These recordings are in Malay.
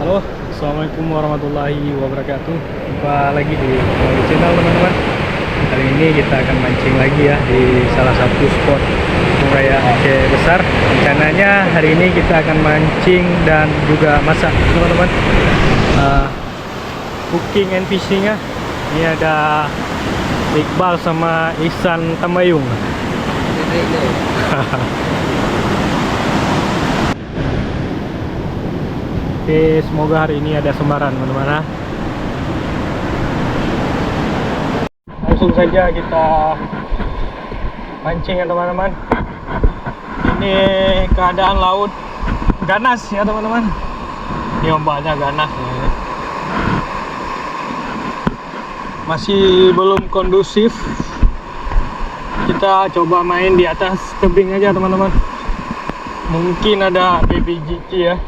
Halo, assalamualaikum warahmatullahi wabarakatuh. Jumpa lagi di channel teman-teman. Kali ini kita akan mancing lagi ya di salah satu spot Raya Aceh Besar. Rencananya hari ini kita akan mancing dan juga masak teman-teman. Cooking and fishing ya. Ini ada Iqbal sama Ihsan Tamayung. Oke, semoga hari ini ada sembaran teman-teman. Langsung saja kita mancing ya teman-teman. Ini keadaan laut ganas ya teman-teman. Ini ombaknya ganas ya. Masih belum kondusif. Kita coba main di atas tebing aja teman-teman. Mungkin ada baby GT ya.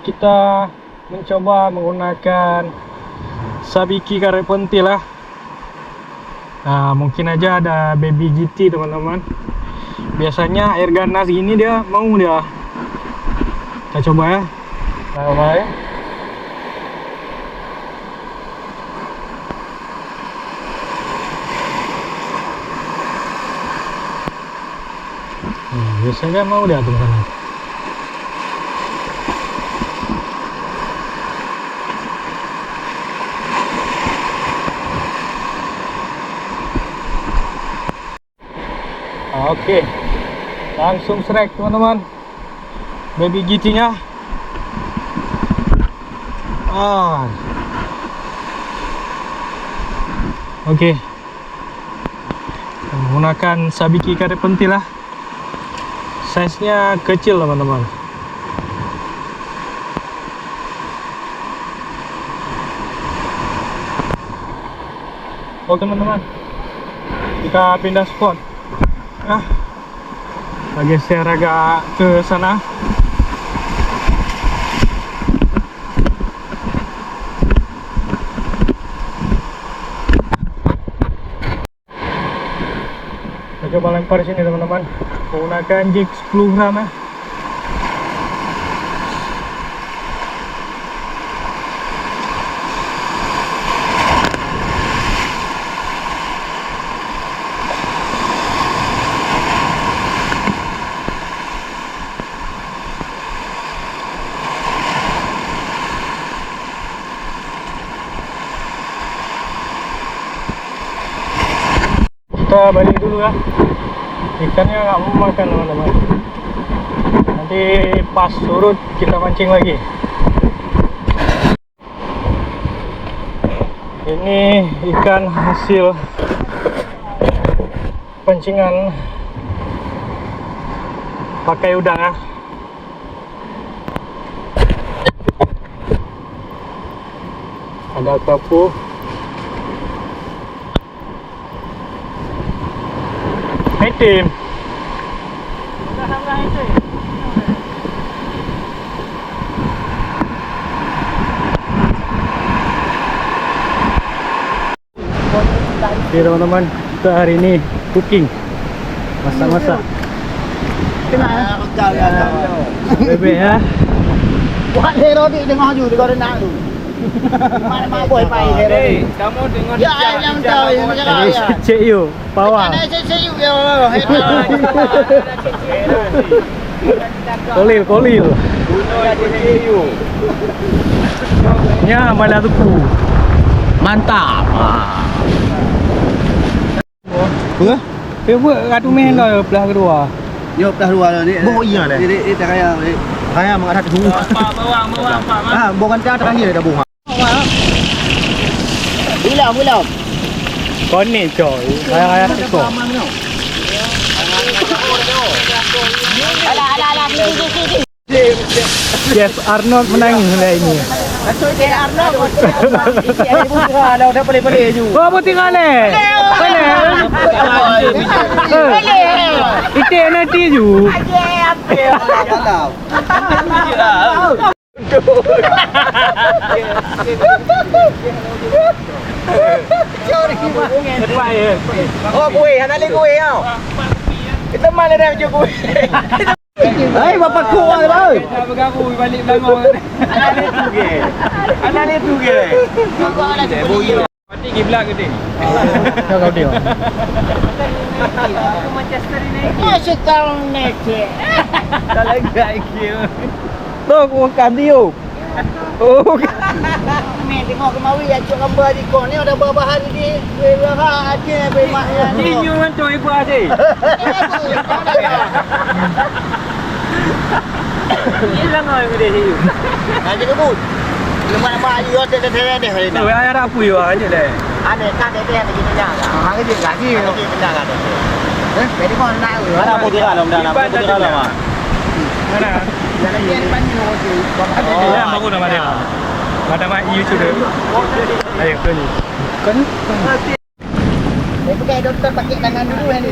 Kita mencoba menggunakan sabiki karet pentil lah. Nah, mungkin aja ada baby GT teman-teman. Biasanya air ganas gini dia mau dia. Kita coba ya. Coba ya. Biasanya mau dia teman-teman. Oke, langsung strike teman-teman. Baby GT nya Oke, menggunakan sabiki karet pentil lah. Size nya kecil teman-teman. Oke teman-teman, kita pindah spot. Geser agak ke sana. Kita coba lempar sini teman-teman, menggunakan jig 10 gram ya. Kita balik dulu ya, ikannya nggak mau makan teman-teman. Nanti pas surut kita mancing lagi. Ini ikan hasil pancingan pakai udang ya. Ada kapu. Tim. Oke teman-teman, kita hari ini cooking, masak-masak. Bebek ya. Buat hero di tengah ju di korena tu. Mana boy pai hero. Kamu dengar ya yang tahu ya. Cek you, bawah. Cek you ya. Kolil. Ya, mana tuku. Mantap. Apa? Atu main dah belah kedua. Yo belah dua ni. Oh iya dah. Ini tak kaya mengadat tu. Bawang Pak. Bukan cara terakhir dah bunga. Belum. Konek coy. Kaya tu. Alah. Chef Arnold menang hari ini. Masuk ke Arnold. Ini ada buka dah dah boleh je. Oh, putih kale. Kale. Itik nanti ju. Oh, kuih, anak lagi kuih tau. Kita mana dah macam kuih. Hai, bapak kuah bang. Nak bergaru balik Selangor. Anak ni tu ke? Mati pergi belak ke dia? Kau dia. Masih tahu nak. Tak lagi IQ. Tu aku makan dia. Oh. Ni tengok kemari acuk gambar di kau ni ada bahan di berah aja bemak yang ni. Tinyu mantu ibu adik. Selangor ke dia hiu. Ada ke bud? Lemak apa ayu ada ada hari Tu ayah dah apa you aja dah. Ada kan ada yang kita nak. Ha ke dia lagi. Lagi benar kan. Jadi kau nak. Mana putih alam dah nak putih alam ah. Mana? Jalan dia depan ni tu. Ya, baru dah ada. Ada mak you sudah. Ayo tu ni. Kan? Saya pakai doktor pakai tangan dulu yang ni.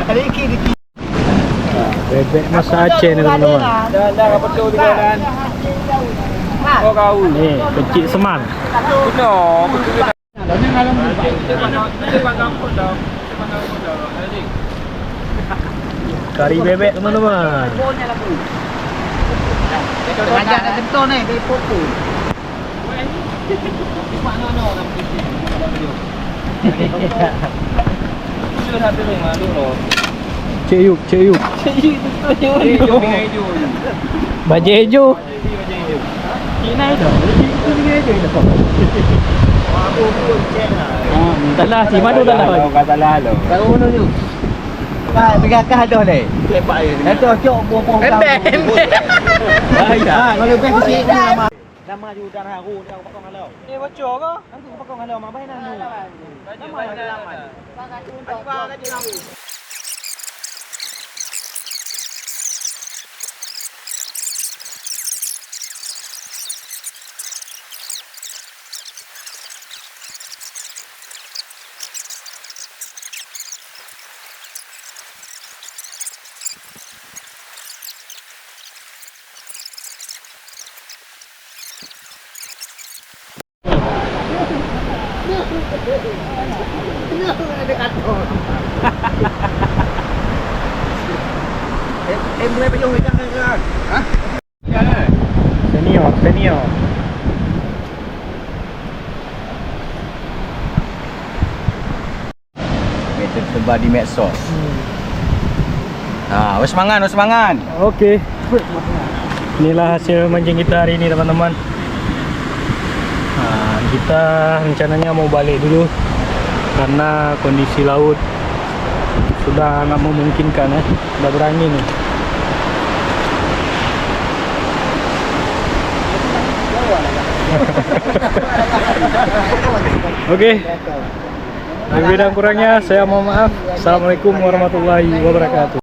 Hari kiri. Bebek masa Aceh ni teman-teman. Dah apa tu di jalan. Oh kau. Ni kecil seman. No, betul dah. Dah ngalam ni. Kita panggang pun dah. Kita panggang pun dah. Ada. Kari bebek teman-teman. Ajak nak tentu ni di foto. Sudah satu rumah dulu. Cik Yuk, Cik Yuk. Hijau dengan hijau. Baju hijau. Kina itu. Tak lah, si Madu tak lah. Kata lalu. Kalau mana tu? Ah, tegakah dah ni. Lepak je. Itu cok buang-buang. Ah, kalau lebih sikit ni lama. Nama ju dan haru ni aku pakong halau. Ni bocor ke? Aku pakong halau mak baik nak nu. Nama ada laman. Em mulai penuh ikan kan? Ha? Senior, senior. Meter sebar di medsos. Ha, wes mangan, wes mangan. Okey. Inilah hasil mancing kita hari ini teman-teman. Kita rencananya mau balik dulu karena kondisi laut sudah nggak memungkinkan ya, sudah berangin nih. Oke. Lebih dan kurangnya saya mohon maaf. Assalamualaikum warahmatullahi wabarakatuh.